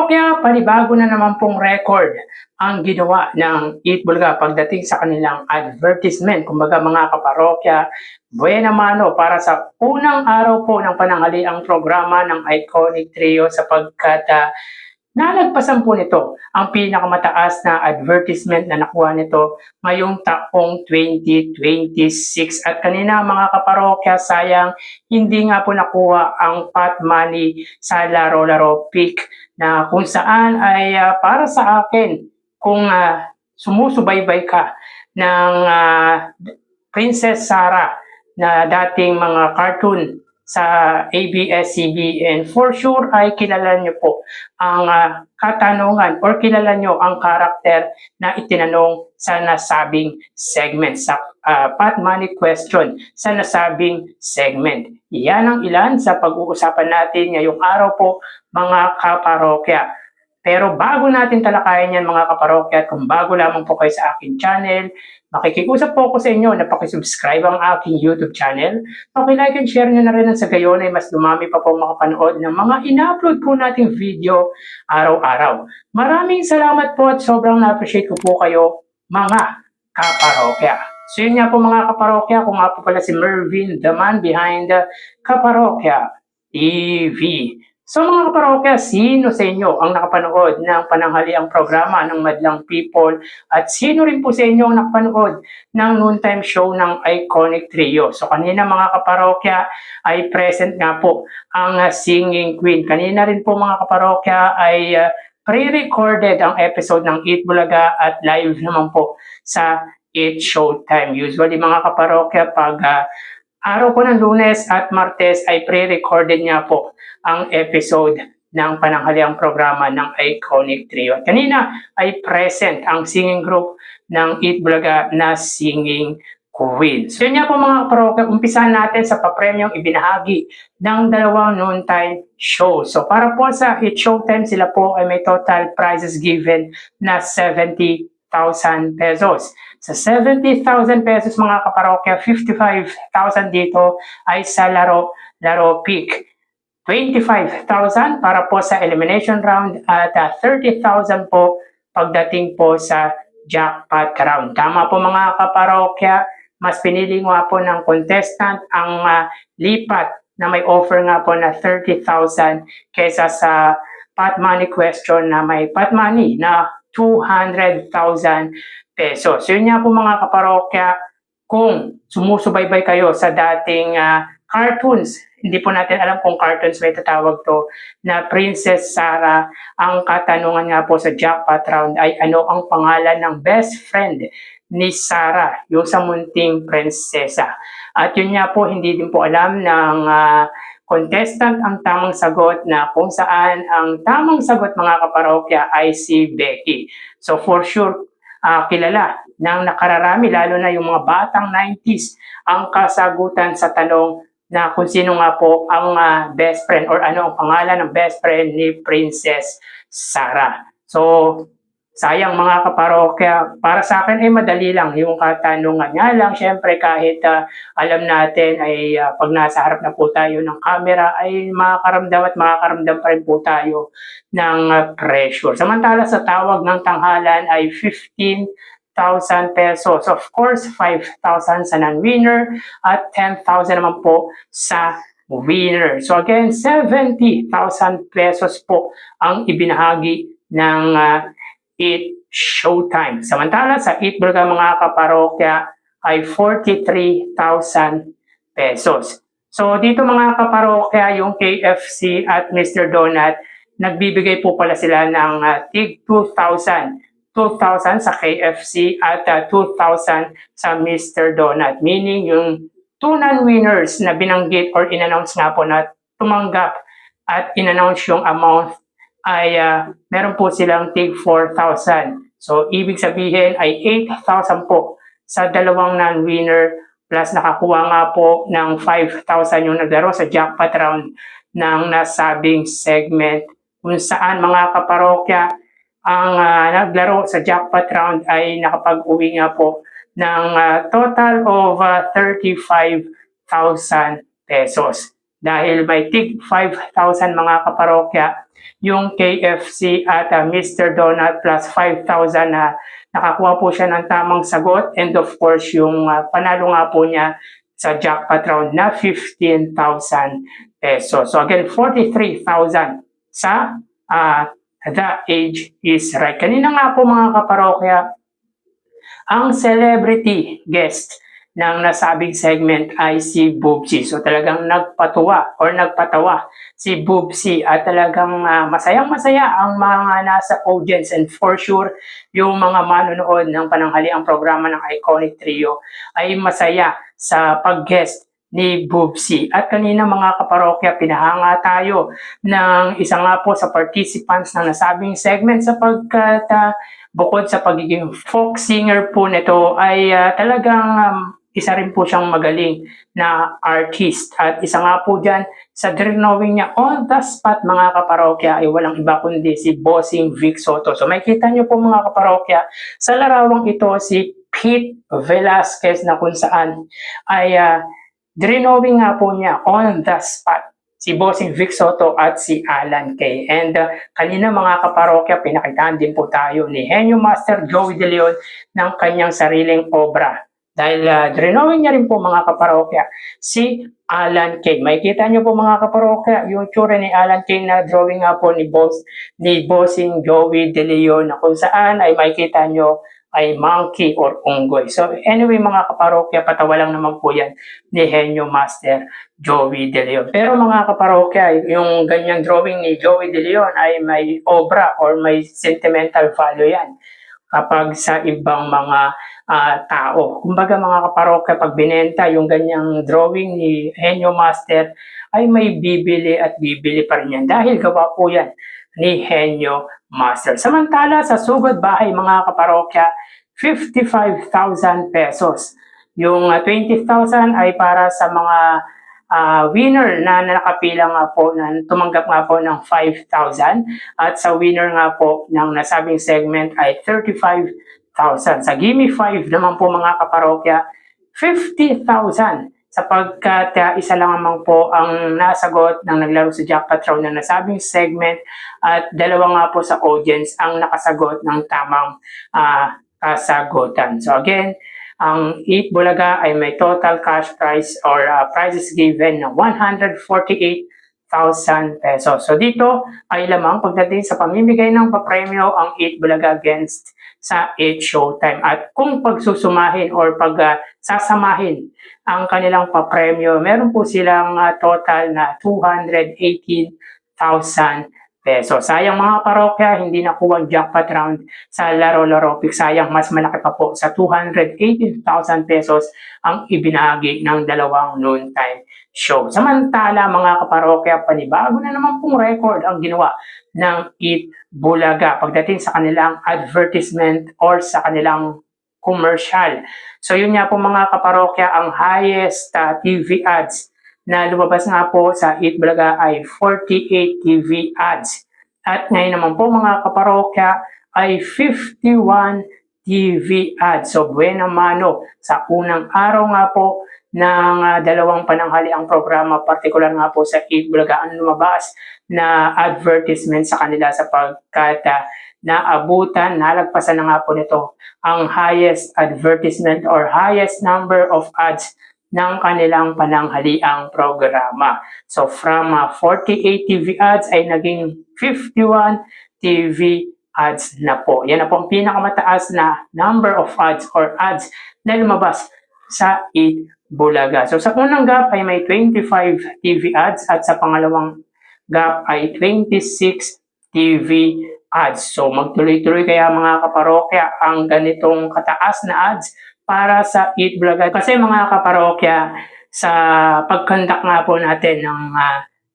kaparokya, panibago na naman pong record ang ginawa ng Eat Bulaga pagdating sa kanilang advertisement. Kumbaga mga kaparokya, buena mano para sa unang araw po ng pananghaliang programa ng Iconic Trio sapagkat nalagpasan po nito ang pinakamataas na advertisement na nakuha nito ngayong taong 2026. At kanina mga kaparokya, sayang hindi nga po nakuha ang pot money sa Laro-Laro Pick na kung saan ay para sa akin kung sumusubaybay ka ng Princess Sarah na dating mga cartoon sa ABS-CBN, for sure ay kilala nyo po ang katanungan or kilala nyo ang karakter na itinanong sa nasabing segment, sa pot money question sa nasabing segment. Iyan ang ilan sa pag-uusapan natin ngayong araw po mga kaparokya. Pero bago natin talakayan yan mga kaparokya, at kung bago lamang po kayo sa aking channel, makikiusap po ako sa inyo na pakisubscribe ang aking YouTube channel. Paki-like and share nyo na rin sa gayon ay mas dumami pa po makapanood ng mga ina-upload po nating video araw-araw. Maraming salamat po at sobrang na-appreciate ko po kayo mga kaparokya. So yun nga po mga kaparokya, kung nga po pala si Mervin, the man behind Kaparokya TV. So mga kaparokya, sino sa inyo ang nakapanood ng pananghaliang programa ng Madlang People at sino rin po sa inyo ang nakapanood ng noontime show ng Iconic Trio? So kanina mga kaparokya ay present nga po ang Singing Queen. Kanina rin po mga kaparokya ay pre-recorded ang episode ng Eat Bulaga at live naman po sa Eat Showtime. Usually mga kaparokya pag araw po ng Lunes at Martes ay pre-recorded nga po ang episode ng pananghaliang programa ng Iconic Trio. At kanina ay present ang singing group ng Eat Bulaga na Singing Queen. So yun nga po mga kaparokya, umpisahan natin sa papremyong ibinahagi ng dalawang noontime show. So para po sa Eat Showtime, sila po ay may total prizes given na 70,000 pesos. Sa 70,000 pesos mga kaparokya, 55,000 dito ay sa Laro Pick. 25,000 para po sa elimination round at 30,000 po pagdating po sa jackpot round. Tama po mga kaparokya, mas pinili nga po ng contestant ang lipat na may offer nga po na 30,000 kaysa sa pot money question na may pot money na 200,000 pesos. So yun nga po mga kaparokya, kung sumusubaybay kayo sa dating cartoons, hindi po natin alam kung cartoons may tatawag to, na Princess Sarah, ang katanungan nga po sa jackpot round ay ano ang pangalan ng best friend ni Sarah, yung sa munting prinsesa. At yun nga po, hindi din po alam ng contestant ang tamang sagot, na kung saan ang tamang sagot mga kaparokya ay si Becky. So for sure, kilala ng nakararami, lalo na yung mga batang 90s, ang kasagutan sa tanong na kung sino nga po ang best friend or ano ang pangalan ng best friend ni Princess Sarah. So, sayang mga kaparokya, para sa akin ay madali lang yung katanungan. Nga lang, syempre kahit alam natin ay pag nasa harap na po tayo ng camera ay makakaramdam pa rin po tayo ng pressure. Samantala sa tawag ng tanghalan ay 15,000 pesos. Of course, 5,000 sa non-winner at 10,000 naman po sa winner. So again, 70,000 pesos po ang ibinahagi ng Eat Showtime. Samantala sa Eat Bulaga mga kaparokya ay 43,000 pesos. So dito mga kaparokya, yung KFC at Mr. Donut, nagbibigay po pala sila ng tig 2,000 sa KFC at 2,000 sa Mr. Donut. Meaning yung two non-winners na binanggit or in-announce nga po na tumanggap at in-announce yung amount ay meron po silang tig 4,000. So ibig sabihin ay 8,000 po sa dalawang non-winner plus nakakuha nga po ng 5,000 yung naglaro sa jackpot round ng nasabing segment, kung saan mga kaparokya ang naglaro sa jackpot round ay nakapag-uwi nga po ng total of 35,000 pesos. dahil may tig 5,000 mga kaparokya yung KFC at Mr. Donut plus 5,000 na nakakuha po siya ng tamang sagot, and of course yung panalo nga po niya sa jackpot round na 15,000 pesos. So again, 43,000 sa The Age is Right. Kanina nga po mga kaparokya, ang celebrity guest ng nasabing segment ay si Bubsy. So talagang nagpatawa si Bubsy at talagang masayang-masaya ang mga nasa audience, and for sure yung mga manonood ng pananghaliang programa ng Iconic Trio ay masaya sa pag-guest ni Bubsy. At kanina mga kaparokya, pinahanga tayo ng isa nga po sa participants ng nasabing segment sapagkat bukod sa pagiging folk singer po nito ay talagang isa rin po siyang magaling na artist. At isa nga po dyan sa drawing niya on the spot mga kaparokya ay walang iba kundi si Bossing Vic Soto. So makikita niyo po mga kaparokya, sa larawang ito si Pete Velasquez na kung saan ay drawing nga po niya on the spot si Bossing Vic Soto at si Alan Kay. And kanina mga kaparokya, pinakitaan din po tayo ni Henyo Master Joey De Leon ng kanyang sariling obra. Dahil drawing niya rin po mga kaparokya si Alan Kay. Makikita niyo po mga kaparokya yung tsura ni Alan Kay na drawing nga po ni Bossing Joey De Leon na kung saan ay makikita niyo ay monkey or unggoy. So anyway mga kaparokya, patawa lang naman po yan ni Henyo Master Joey De Leon. Pero mga kaparokya, yung ganyang drawing ni Joey De Leon ay may obra or may sentimental value yan kapag sa ibang mga tao. Kumbaga mga kaparokya, pag binenta yung ganyang drawing ni Henyo Master ay may bibili at bibili pa rin yan dahil gawa po yan ni Henyo Master. Samantala sa sugod bahay mga kaparokya, 55,000 pesos. Yung 20,000 ay para sa mga winner na nakapila nga po, na tumanggap nga po ng 5,000, at sa winner nga po ng nasabing segment ay 35,000. Sa Gimme 5 naman po mga kaparokya, 50,000 sapagkat isa lang naman po ang nasagot ng naglaro sa jackpot round ng nasabing segment at dalawa nga po sa audience ang nakasagot ng tamang kasagutan. So again, ang Eat Bulaga ay may total cash prize or prizes given na 148,000 pesos. So dito ay lamang pagdating sa pamimigay ng papremyo ang Eat Bulaga against sa 8 Showtime. At kung pagsusumahin or sasamahin ang kanilang papremyo, meron po silang total na 218,000 pesos. Sayang mga parokya, hindi nakuha ang jackpot round sa Laro-Laro Pick. Sayang, mas malaki pa po sa 218,000 pesos ang ibinahagi ng dalawang noontime show. Samantala mga kaparokya, panibago na naman pong record ang ginawa ng Eat Bulaga pagdating sa kanilang advertisement or sa kanilang commercial. So yun nga po mga kaparokya, ang highest TV ads na lumabas nga po sa Eat Bulaga ay 48 TV ads. At ngayon naman po mga kaparokya ay 51 TV ads. So buena mano sa unang araw nga po ng dalawang pananghaliang programa, partikular nga po sa Eat Bulaga ang lumabas na advertisement sa kanila sapagkat naabutan, nalagpasan na nga po nito ang highest advertisement or highest number of ads ng kanilang pananghaliang programa. So from 48 TV ads ay naging 51 TV ads na po. Yan na po ang pinakamataas na number of ads or ads na lumabas sa Eat Bulaga. So sa unang gap ay may 25 TV ads at sa pangalawang gap ay 26 TV ads. So magtuloy-tuloy kaya mga kaparokya ang ganitong kataas na ads para sa Eat Bulaga. Kasi mga kaparokya, sa pag-conduct nga po natin ng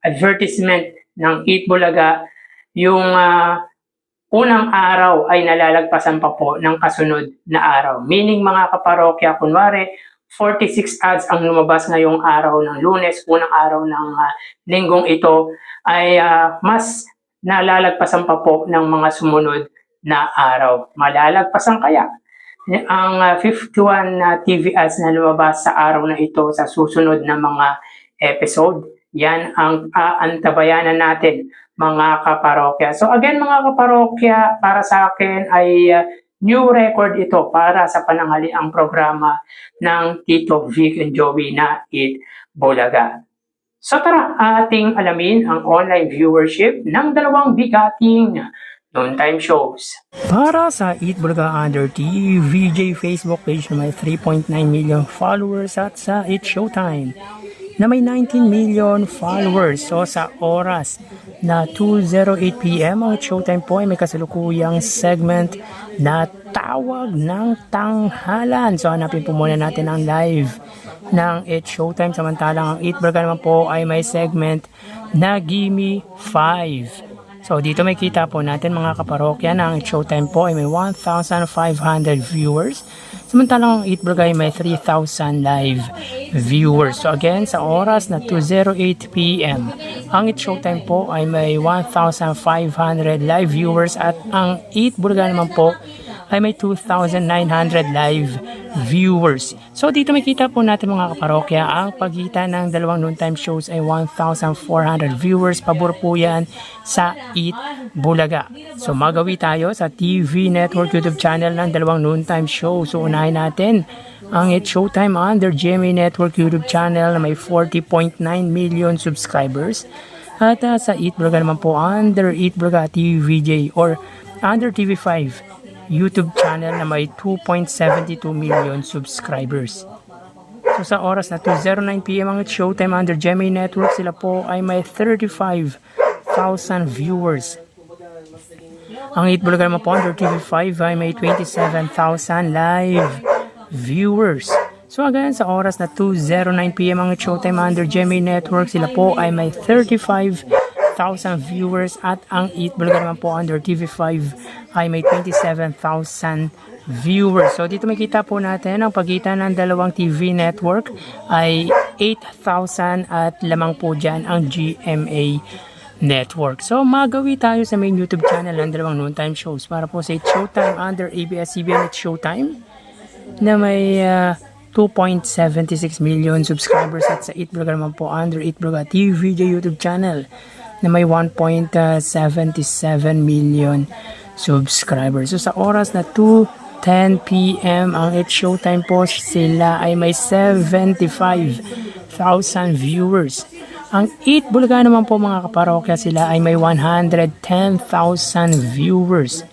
advertisement ng Eat Bulaga, yung unang araw ay nalalagpasan pa po ng kasunod na araw. Meaning mga kaparokya, kunwari 46 ads ang lumabas ngayong araw ng Lunes, unang araw ng linggong ito, ay mas nalalagpasan pa po ng mga sumunod na araw. Malalagpasan kaya ang 51 TV ads na lumabas sa araw na ito sa susunod na mga episode? Yan ang aantabayanan natin, mga kaparokya. So again, mga kaparokya, para sa akin ay new record ito para sa pananghaliang programa ng Tito Vic and Joey na Eat Bulaga. So tara, ating alamin ang online viewership ng dalawang bigating noontime shows. Para sa Eat Bulaga Under TVJ Facebook page na may 3.9 million followers at sa Eat Showtime na may 19 million followers. So sa oras na 2:08 PM ang Eat Showtime po ay may kasalukuyang segment na Tawag ng Tanghalan. So hanapin po muna natin ang live ng Eat Showtime, samantalang ang Eat Bulaga naman po ay may segment na Gimme 5. So dito may kita po natin, mga kaparokya, na ang Eat Showtime po ay may 1,500 viewers, samantalang ang Eat Bulaga ay may 3,000 live viewers. So again, sa oras na 2:08 PM ang Eat Showtime po ay may 1,500 live viewers at ang Eat Bulaga naman po ay may 2,900 live viewers. So dito makita po natin, mga kaparokya, ang pagitan ng dalawang noontime shows ay 1,400 viewers. Pabor po yan sa Eat Bulaga. So magawi tayo sa TV Network YouTube channel ng dalawang noontime show. So unahin natin ang Eat Showtime under GMA Network YouTube channel na may 40.9 million subscribers. At sa Eat Bulaga naman po under Eat Bulaga TVJ or under TV5 YouTube channel na may 2.72 million subscribers. So sa oras na 2:09 PM ang Showtime under GMA Network, sila po ay may 35,000 viewers. Ang Eat Bulaga naman po under TV5 ay may 27,000 live viewers. So again, sa oras na 2:09 PM ang Showtime under GMA Network, sila po ay may 35,000 viewers at ang Eat Bulaga naman po under TV5 ay may 27,000 viewers. So dito makita po natin ang pagitan ng dalawang TV network ay 8,000 at lamang po dyan ang GMA network. So magawi tayo sa main YouTube channel ng dalawang noontime shows para po sa Eat Showtime under ABS-CBN Eat Showtime na may 2.76 million subscribers at sa Eat Bulaga naman po under Eat Bulaga TVJ YouTube channel na may 1.77 million subscribers. So sa oras na 2:10 PM ang Eat Showtime po, sila ay may 75,000 viewers. Ang Eat Bulaga naman po, mga kaparokya, sila ay may 110,000 viewers.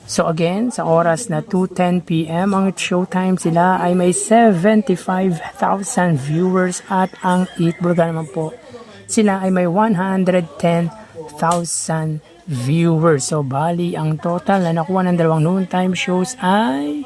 So again, sa oras na 2:10 PM ang Eat Showtime, sila ay may 75,000 viewers at ang Eat Bulaga naman po, sila ay may 110,000 viewers. So bali ang total na nakuha ng dalawang noontime shows ay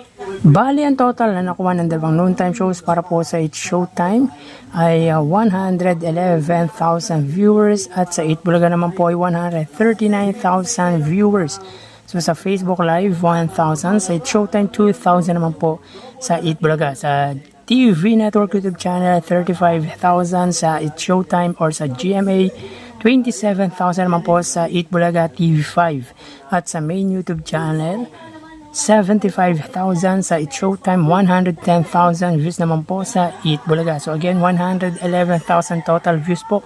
para po sa Eat Showtime ay 111,000 viewers at sa Eat Bulaga naman po ay 139,000 viewers. So sa Facebook Live 1,000, sa Eat Showtime 2,000 naman po sa Eat Bulaga. Sa TV Network YouTube channel 35,000 sa Eat Showtime or sa GMA, 27,000 naman po sa Eat Bulaga TV5. At sa main YouTube channel, 75,000 sa Eat Showtime, 110,000 views naman po sa Eat Bulaga. So again, 111,000 total views po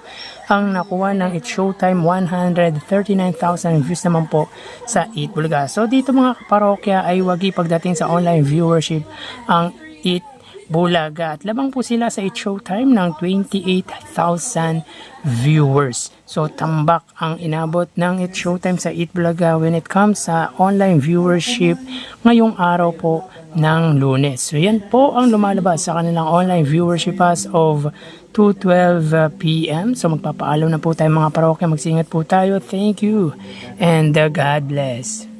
ang nakuha ng Eat Showtime, 139,000 views naman po sa Eat Bulaga. So dito, mga kaparokya, ay wagi pagdating sa online viewership ang Eat Bulaga. At lamang po sila sa Eat Showtime ng 28,000 viewers. So tambak ang inabot ng Eat Showtime sa Eat Bulaga when it comes sa online viewership ngayong araw po ng Lunes. So yan po ang lumalabas sa kanilang online viewership as of 2:12 PM. So magpapaalam na po tayo, mga parokya. Magsingat po tayo. Thank you and God bless.